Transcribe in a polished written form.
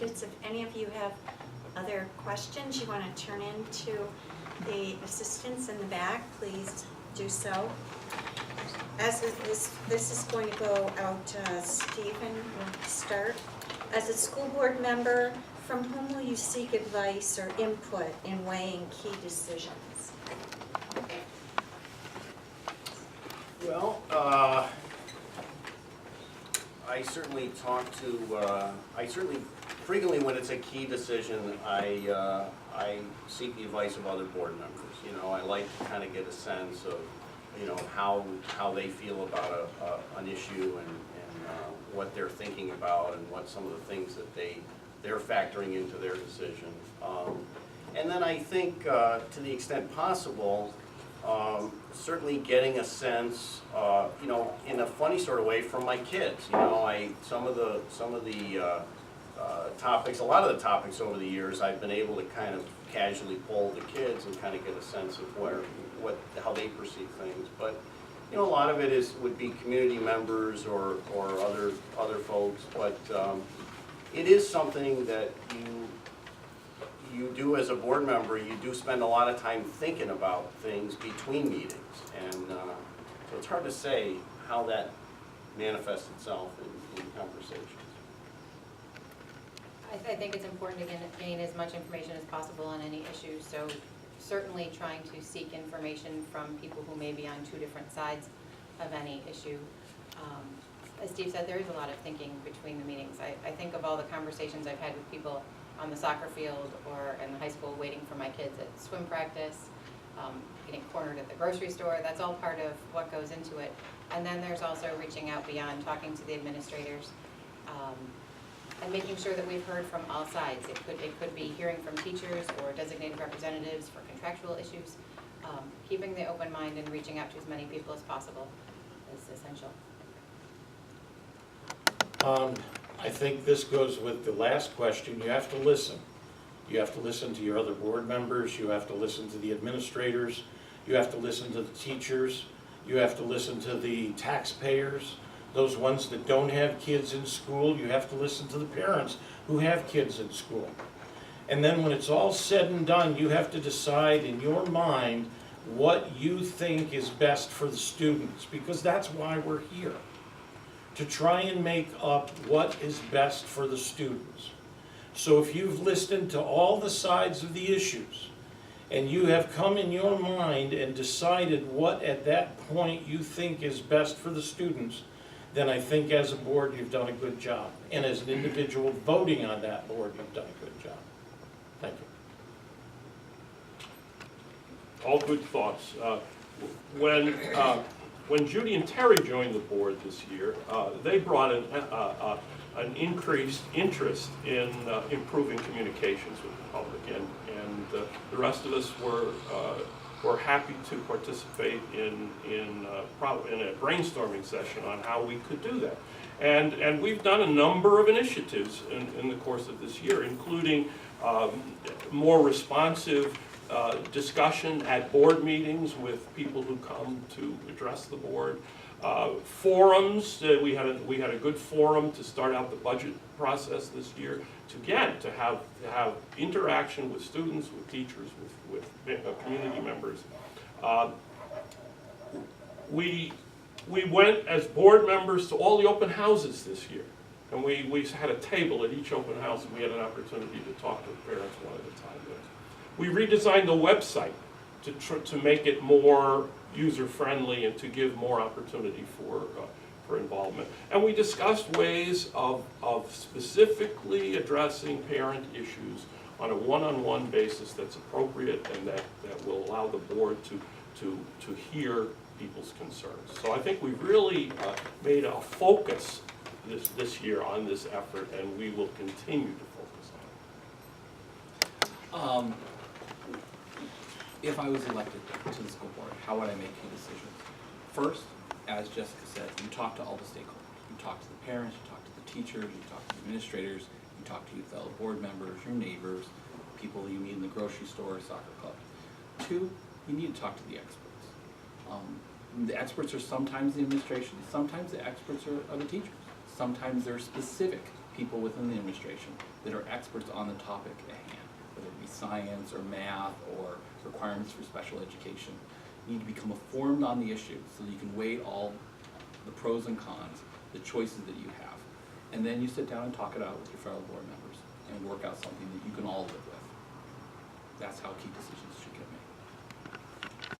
candidates. If any of you have other questions you want to turn in to the assistants in the back, please do so. As this is going to go out to Stephen, we'll start. As a school board member, from whom will you seek advice or input in weighing key decisions? Well, I certainly talk to, I certainly frequently when it's a key decision, I seek the advice of other board members. You know, I like to kind of get a sense of, you know, how they feel about an issue and what they're thinking about and what some of the things that they're factoring into their decision. And then I think to the extent possible, certainly getting a sense, you know, in a funny sort of way from my kids. You know, some of the topics, a lot of the topics over the years, I've been able to kind of casually poll the kids and kind of get a sense of how they perceive things. But you know, a lot of it would be community members or other folks. But it is something that you do as a board member. You do spend a lot of time thinking about things between meetings, and so it's hard to say how that manifests itself in conversations. I think it's important to gain as much information as possible on any issue, so certainly trying to seek information from people who may be on two different sides of any issue. As Steve said, there is a lot of thinking between the meetings. I think of all the conversations I've had with people on the soccer field or in the high school waiting for my kids at swim practice, getting cornered at the grocery store. That's all part of what goes into it. And then there's also reaching out beyond, talking to the administrators, and making sure that we've heard from all sides. It could be hearing from teachers or designated representatives for contractual issues. Keeping the open mind and reaching out to as many people as possible is essential. I think this goes with the last question. You have to listen. You have to listen to your other board members. You have to listen to the administrators. You have to listen to the teachers. You have to listen to the taxpayers. Those ones that don't have kids in school, you have to listen to the parents who have kids in school. And then when it's all said and done, you have to decide in your mind what you think is best for the students, because that's why we're here, to try and make up what is best for the students. So if you've listened to all the sides of the issues, and you have come in your mind and decided what at that point you think is best for the students, then I think as a board you've done a good job. And as an individual voting on that board, you've done a good job. Thank you. All good thoughts. When Judy and Terry joined the board this year, they brought an increased interest in improving communications with the public, and the rest of us were happy to participate in a brainstorming session on how we could do that. And we've done a number of initiatives in the course of this year, including more responsive discussion at board meetings with people who come to address the board. Forums, we had a good forum to start out the budget process this year, to have interaction with students, with teachers, with community members. We went as board members to all the open houses this year, and we had a table at each open house, and we had an opportunity to talk to the parents one at a time. We redesigned the website to make it more user-friendly and to give more opportunity for involvement. And we discussed ways of specifically addressing parent issues on a one-on-one basis that's appropriate and that will allow the board to hear people's concerns. So I think we've really made a focus this year on this effort, and we will continue to focus on it. If I was elected to the school board, how would I make key decisions? First, as Jessica said, you talk to all the stakeholders. You talk to the parents, you talk to the teachers, you talk to the administrators, you talk to your fellow board members, your neighbors, people you meet in the grocery store, soccer club. Two, you need to talk to the experts. The experts are sometimes the administration, sometimes the experts are the teachers. Sometimes they're specific people within the administration that are experts on the topic at hand, whether it be science or math or requirements for special education. You need to become informed on the issue so that you can weigh all the pros and cons, the choices that you have. And then you sit down and talk it out with your fellow board members and work out something that you can all live with. That's how key decisions should get made.